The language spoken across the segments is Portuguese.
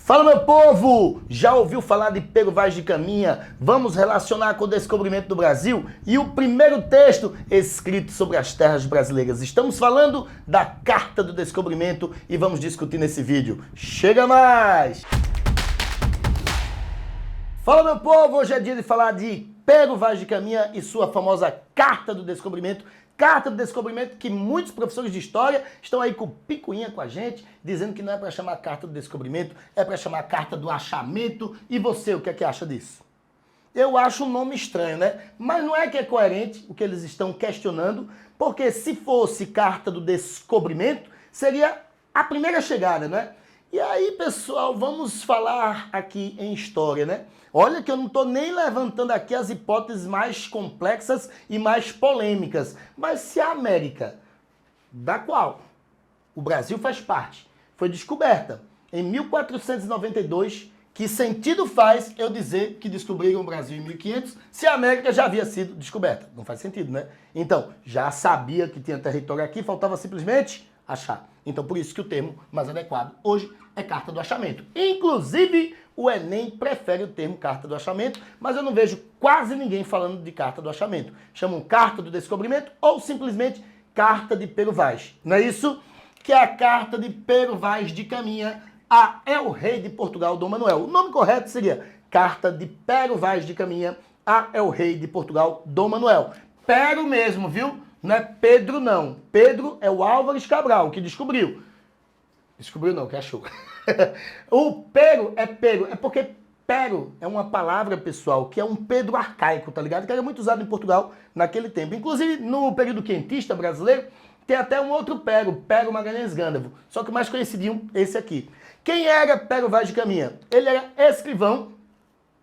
Fala, meu povo! Já ouviu falar de Pero Vaz de Caminha? Vamos relacionar com o descobrimento do Brasil e o primeiro texto escrito sobre as terras brasileiras. Estamos falando da Carta do Descobrimento e vamos discutir nesse vídeo. Chega mais! Fala, meu povo! Hoje é dia de falar de Pero Vaz de Caminha e sua famosa Carta do Descobrimento. Carta do Descobrimento que muitos professores de história estão aí com picuinha com a gente, dizendo que não é para chamar Carta do Descobrimento, é para chamar Carta do Achamento. E você, o que é que acha disso? Eu acho um nome estranho, né? Mas não é que é coerente o que eles estão questionando, porque se fosse Carta do Descobrimento, seria a primeira chegada, né? E aí, pessoal, vamos falar aqui em história, né? Olha que eu não estou nem levantando aqui as hipóteses mais complexas e mais polêmicas. Mas se a América, da qual o Brasil faz parte, foi descoberta em 1492, que sentido faz eu dizer que descobriram o Brasil em 1500 se a América já havia sido descoberta? Não faz sentido, né? Então, já sabia que tinha território aqui, faltava simplesmente achar. Então, por isso que o termo mais adequado hoje é Carta do Achamento. Inclusive, o Enem prefere o termo Carta do Achamento, mas eu não vejo quase ninguém falando de Carta do Achamento. Chamam Carta do Descobrimento ou simplesmente Carta de Pero Vaz. Não é isso? Que é a Carta de Pero Vaz de Caminha a El-Rei de Portugal, Dom Manuel. O nome correto seria Carta de Pero Vaz de Caminha a El-Rei de Portugal, Dom Manuel. Pero mesmo, viu? Não é Pedro, não. Pedro é o Álvares Cabral, que descobriu. Descobriu não, que achou. O Pero, é porque Pero é uma palavra, pessoal, que é um Pedro arcaico, tá ligado? Que era muito usado em Portugal naquele tempo. Inclusive, no período quentista brasileiro, tem até um outro Pero Magalhães Gândavo. Só que o mais conhecidinho, esse aqui. Quem era Pero Vaz de Caminha? Ele era escrivão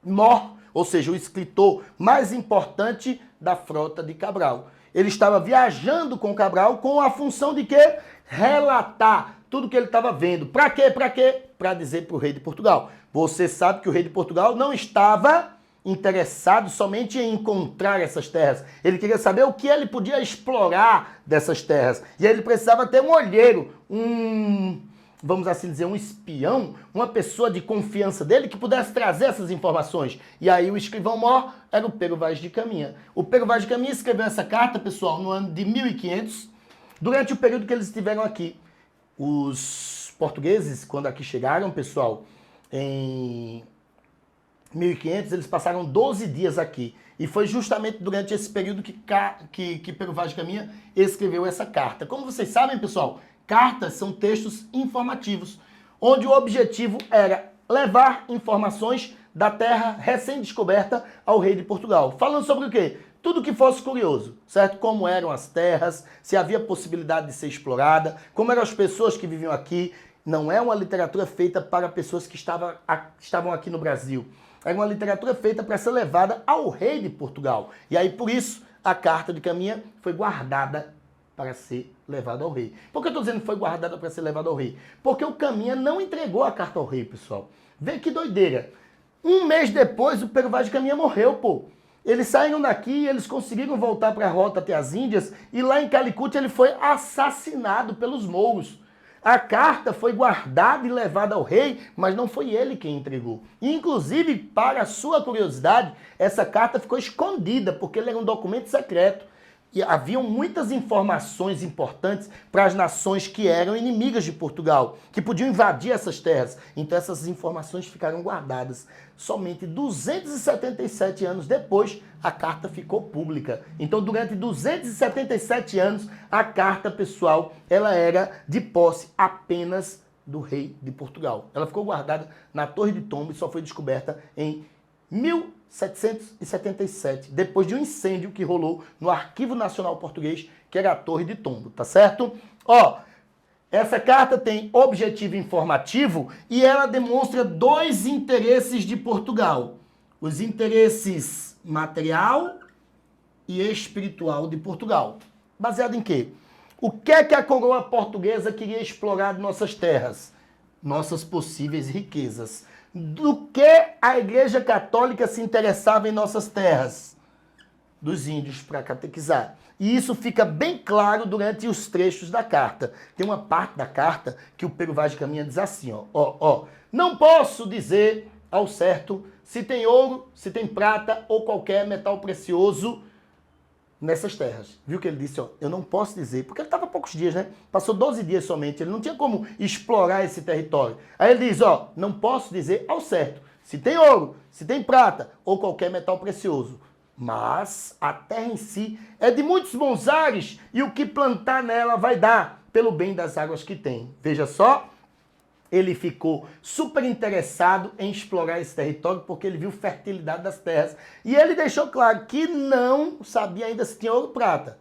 mor, ou seja, o escritor mais importante da frota de Cabral. Ele estava viajando com Cabral com a função de quê? Relatar tudo que ele estava vendo. Para quê? Para quê? Para dizer para o rei de Portugal. Você sabe que o rei de Portugal não estava interessado somente em encontrar essas terras. Ele queria saber o que ele podia explorar dessas terras. E ele precisava ter um olheiro, vamos assim dizer, um espião, uma pessoa de confiança dele que pudesse trazer essas informações. E aí o escrivão mor era o Pero Vaz de Caminha. O Pero Vaz de Caminha escreveu essa carta, pessoal, no ano de 1500, durante o período que eles estiveram aqui. Os portugueses, quando aqui chegaram, pessoal, em 1500, eles passaram 12 dias aqui. E foi justamente durante esse período que Pero Vaz de Caminha escreveu essa carta. Como vocês sabem, pessoal, cartas são textos informativos, onde o objetivo era levar informações da terra recém-descoberta ao rei de Portugal. Falando sobre o quê? Tudo que fosse curioso, certo? Como eram as terras, se havia possibilidade de ser explorada, como eram as pessoas que viviam aqui. Não é uma literatura feita para pessoas que estavam aqui no Brasil. Era uma literatura feita para ser levada ao rei de Portugal. E aí, por isso, a Carta de Caminha foi guardada para ser levada ao rei. Por que eu estou dizendo que foi guardada para ser levada ao rei? Porque o Caminha não entregou a carta ao rei, pessoal. Vê que doideira. Um mês depois, o Pero Vaz de Caminha morreu, pô. Eles saíram daqui, eles conseguiram voltar para a rota até as Índias e lá em Calicut ele foi assassinado pelos mouros. A carta foi guardada e levada ao rei, mas não foi ele quem entregou. Inclusive, para sua curiosidade, essa carta ficou escondida porque ele era um documento secreto. E haviam muitas informações importantes para as nações que eram inimigas de Portugal, que podiam invadir essas terras. Então essas informações ficaram guardadas. Somente 277 anos depois, a carta ficou pública. Então durante 277 anos, a carta, pessoal, ela era de posse apenas do rei de Portugal. Ela ficou guardada na Torre de Tombo e só foi descoberta em 1777, depois de um incêndio que rolou no Arquivo Nacional Português, que era a Torre de Tombo, tá certo? Ó, essa carta tem objetivo informativo e ela demonstra dois interesses de Portugal. Os interesses material e espiritual de Portugal. Baseado em quê? O que é que a coroa portuguesa queria explorar de nossas terras? Nossas possíveis riquezas. Do que a Igreja Católica se interessava em nossas terras? dos índios para catequizar. E isso fica bem claro durante os trechos da carta. Tem uma parte da carta que o Pero Vaz de Caminha diz assim, não posso dizer ao certo se tem ouro, se tem prata ou qualquer metal precioso nessas terras. Viu que ele disse, eu não posso dizer, porque ele estava há poucos dias, né? Passou 12 dias somente, ele não tinha como explorar esse território. Aí ele diz, não posso dizer ao certo se tem ouro, se tem prata ou qualquer metal precioso. Mas a terra em si é de muitos bons ares e o que plantar nela vai dar pelo bem das águas que tem. Veja só, ele ficou super interessado em explorar esse território porque ele viu fertilidade das terras. E ele deixou claro que não sabia ainda se tinha ouro ou prata.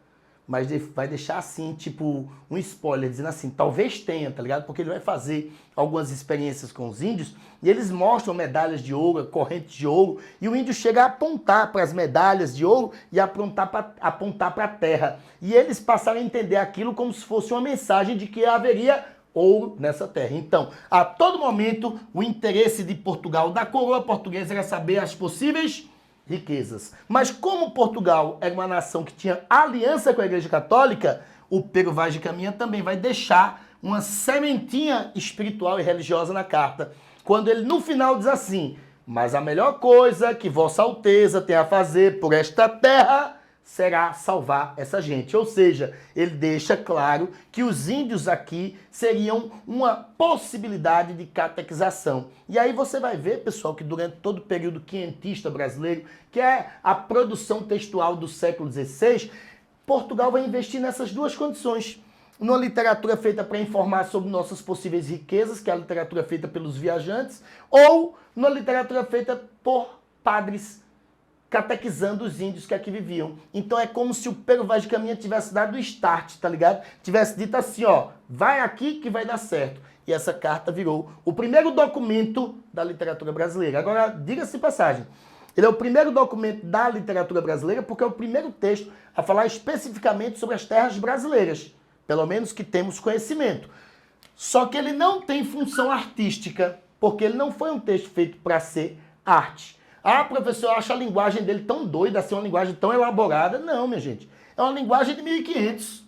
Mas vai deixar assim, tipo, um spoiler, dizendo assim, talvez tenha, tá ligado? Porque ele vai fazer algumas experiências com os índios e eles mostram medalhas de ouro, correntes de ouro, e o índio chega a apontar para as medalhas de ouro e apontar para a terra. E eles passaram a entender aquilo como se fosse uma mensagem de que haveria ouro nessa terra. Então, a todo momento, o interesse de Portugal, da coroa portuguesa, era saber as possíveis riquezas. Mas como Portugal era uma nação que tinha aliança com a Igreja Católica, o Pero Vaz de Caminha também vai deixar uma sementinha espiritual e religiosa na carta. Quando ele no final diz assim, mas a melhor coisa que Vossa Alteza tem a fazer por esta terra será salvar essa gente. Ou seja, ele deixa claro que os índios aqui seriam uma possibilidade de catequização. E aí você vai ver, pessoal, que durante todo o período quinhentista brasileiro, que é a produção textual do século XVI, Portugal vai investir nessas duas condições. Numa literatura feita para informar sobre nossas possíveis riquezas, que é a literatura feita pelos viajantes, ou numa literatura feita por padres catequizando os índios que aqui viviam. Então é como se o Pero Vaz de Caminha tivesse dado o start, tá ligado? Tivesse dito assim, vai aqui que vai dar certo. E essa carta virou o primeiro documento da literatura brasileira. Agora, diga-se de passagem, ele é o primeiro documento da literatura brasileira porque é o primeiro texto a falar especificamente sobre as terras brasileiras, pelo menos que temos conhecimento. Só que ele não tem função artística, porque ele não foi um texto feito para ser arte. Ah, professor, eu acho a linguagem dele tão doida, assim, uma linguagem tão elaborada. Não, minha gente. É uma linguagem de 1500.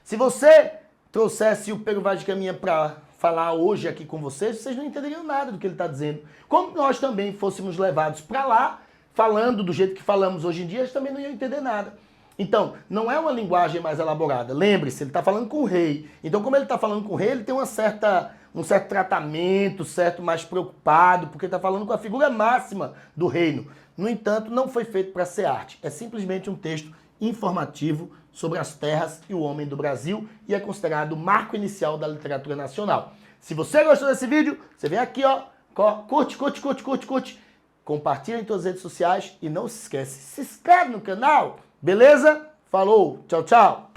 Se você trouxesse o Pero Vaz de Caminha para falar hoje aqui com vocês não entenderiam nada do que ele está dizendo. Como nós também fôssemos levados para lá, falando do jeito que falamos hoje em dia, eles também não iam entender nada. Então, não é uma linguagem mais elaborada. Lembre-se, ele está falando com o rei. Então, como ele está falando com o rei, ele tem um certo tratamento, certo mais preocupado, porque está falando com a figura máxima do reino. No entanto, não foi feito para ser arte. É simplesmente um texto informativo sobre as terras e o homem do Brasil e é considerado o marco inicial da literatura nacional. Se você gostou desse vídeo, você vem aqui, curte, compartilha em todas as redes sociais e não se esquece, se inscreve no canal, beleza? Falou, tchau, tchau!